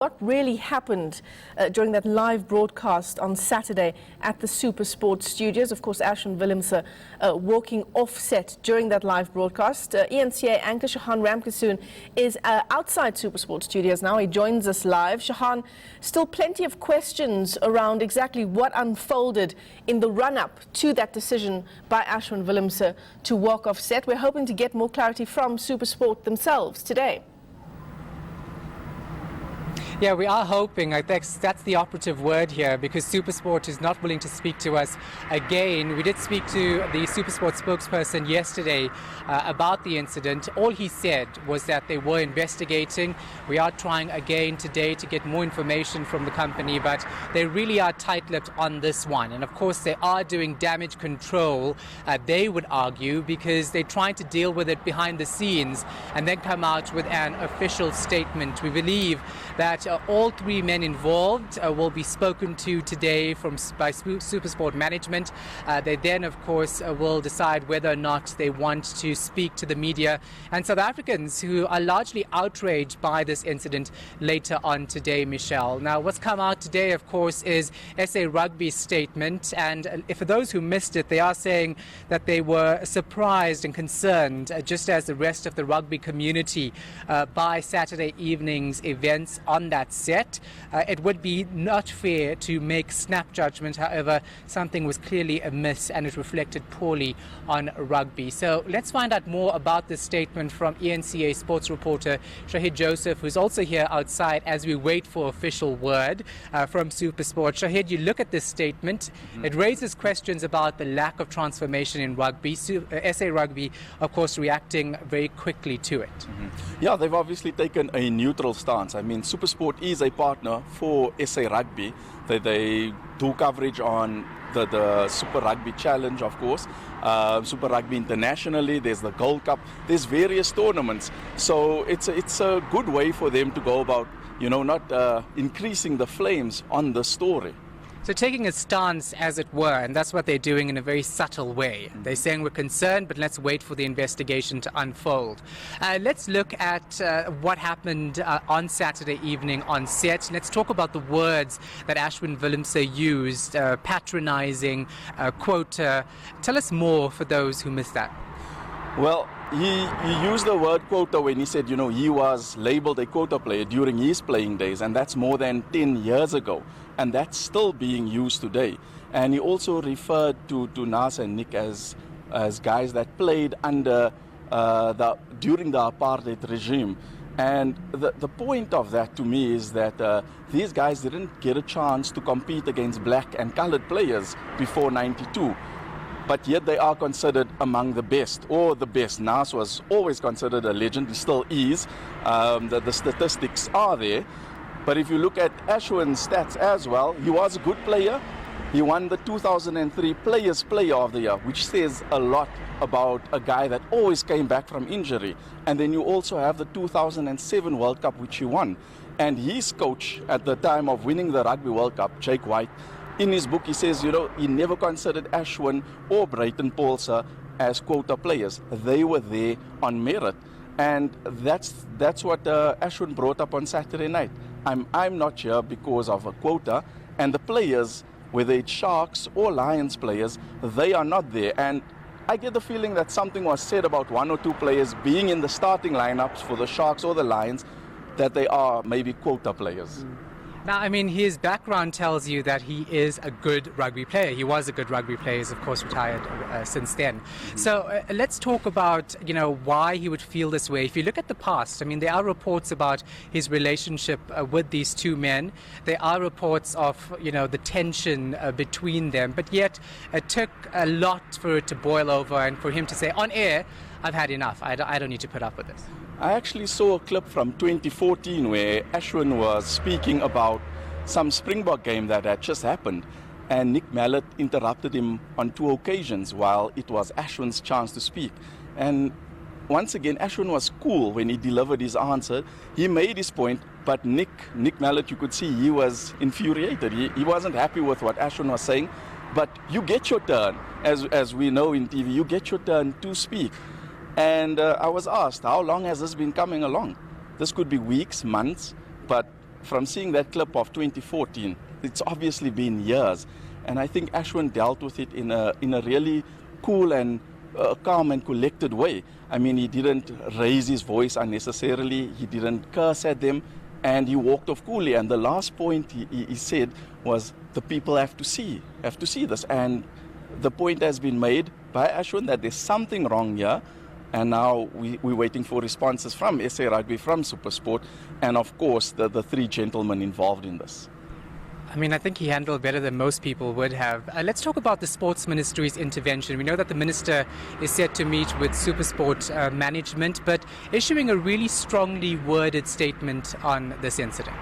What really happened during that live broadcast on Saturday at the SuperSport studios? Of course, Aswin Willemse walking offset during that live broadcast. ENCA anchor Shahan Ramkisson is outside SuperSport studios now. He joins us live. Shahan, still plenty of questions around exactly what unfolded in the run-up to that decision by Aswin Willemse to walk offset. We're hoping to get more clarity from SuperSport themselves today. Yeah, we are hoping. I think that's the operative word here, because SuperSport is not willing to speak to us again. We did speak to the SuperSport spokesperson yesterday about the incident. All he said was that they were investigating. We are trying again today to get more information from the company, but they really are tight-lipped on this one. And of course, they are doing damage control, they would argue, because they're trying to deal with it behind the scenes and then come out with an official statement. We believe that all three men involved will be spoken to today by SuperSport management. They then, of course, will decide whether or not they want to speak to the media and South Africans who are largely outraged by this incident later on today, Michelle. Now, what's come out today, of course, is SA Rugby's statement. And for those who missed it, they are saying that they were surprised and concerned, just as the rest of the rugby community, by Saturday evening's events on that set. It would be not fair to make snap judgment. However, something was clearly amiss and it reflected poorly on rugby. So let's find out more about this statement from ENCA sports reporter Shahied Joseph, who's also here outside as we wait for official word from SuperSport. Shahied, you look at this statement, it raises questions about the lack of transformation in rugby. SA Rugby, of course, reacting very quickly to it. Yeah, they've obviously taken a neutral stance. I mean, SuperSport is a partner for SA Rugby. They do coverage on the Super Rugby Challenge, of course, Super Rugby internationally. There's the Gold Cup. There's various tournaments. So it's a good way for them to go about, not increasing the flames on the story. So taking a stance, as it were, and that's what they're doing in a very subtle way. They're saying we're concerned, but let's wait for the investigation to unfold. Let's look at what happened on Saturday evening on set. Let's talk about the words that Aswin Willemse used, patronizing, quota. Tell us more for those who missed that. Well, he used the word quota when he said, he was labeled a quota player during his playing days, and that's more than 10 years ago. And that's still being used today. And he also referred to Naas and Nick as guys that played under during the apartheid regime. And the point of that to me is that these guys didn't get a chance to compete against black and colored players before '92. But yet they are considered among the best, or the best. Naas was always considered a legend, he still is. The statistics are there. But if you look at Aswin's stats as well, he was a good player. He won the 2003 Players Player of the Year, which says a lot about a guy that always came back from injury. And then you also have the 2007 World Cup, which he won. And his coach at the time of winning the Rugby World Cup, Jake White, in his book, he says, he never considered Aswin or Brayton Paulse as quota players. They were there on merit. And that's what Aswin brought up on Saturday night. I'm not here because of a quota, and the players, whether it's Sharks or Lions players, they are not there. And I get the feeling that something was said about one or two players being in the starting lineups for the Sharks or the Lions, that they are maybe quota players. Now, I mean, his background tells you that he is a good rugby player. He was a good rugby player. He's, of course, retired since then. So let's talk about, why he would feel this way. If you look at the past, I mean, there are reports about his relationship with these two men. There are reports of, the tension between them. But yet, it took a lot for it to boil over and for him to say, on air, I've had enough. I don't need to put up with this. I actually saw a clip from 2014 where Aswin was speaking about some Springbok game that had just happened, and Nick Mallet interrupted him on 2 occasions while it was Aswin's chance to speak. And once again, Aswin was cool when he delivered his answer. He made his point, but Nick Mallet, you could see he was infuriated. He wasn't happy with what Aswin was saying, but you get your turn. As we know in TV, you get your turn to speak. And I was asked, how long has this been coming along? This could be weeks, months, but from seeing that clip of 2014, it's obviously been years. And I think Aswin dealt with it in a really cool and calm and collected way. I mean, he didn't raise his voice unnecessarily. He didn't curse at them. And he walked off coolly. And the last point he said was, the people have to see this. And the point has been made by Aswin that there's something wrong here. And now we're waiting for responses from SA Rugby, from SuperSport, and of course the three gentlemen involved in this. I mean, I think he handled better than most people would have. Let's talk about the Sports Ministry's intervention. We know that the Minister is set to meet with SuperSport management, but issuing a really strongly worded statement on this incident.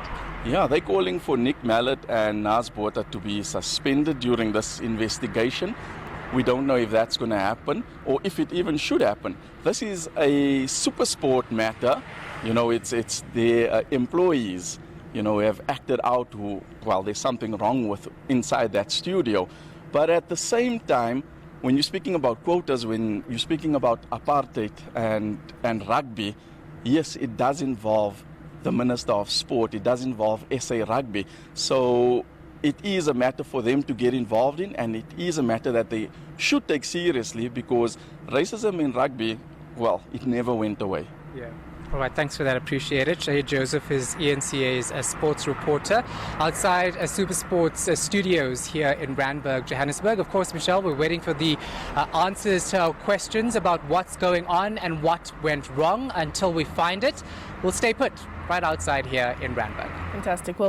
Yeah, they're calling for Nick Mallet and Naas Botha to be suspended during this investigation. We don't know if that's going to happen or if it even should happen. This is a SuperSport matter. You know, it's their employees, you know, have acted out there's something wrong with inside that studio. But at the same time, when you're speaking about quotas, when you're speaking about apartheid and rugby, yes, it does involve the Minister of Sport. It does involve SA Rugby. So it is a matter for them to get involved in, and it is a matter that they should take seriously, because racism in rugby, well, it never went away. Yeah. All right, thanks for that. Appreciate it. Shahied Joseph is ENCA's sports reporter outside SuperSport's studios here in Randburg, Johannesburg. Of course, Michelle, we're waiting for the answers to our questions about what's going on and what went wrong. Until we find it, we'll stay put right outside here in Randburg. Fantastic. Well,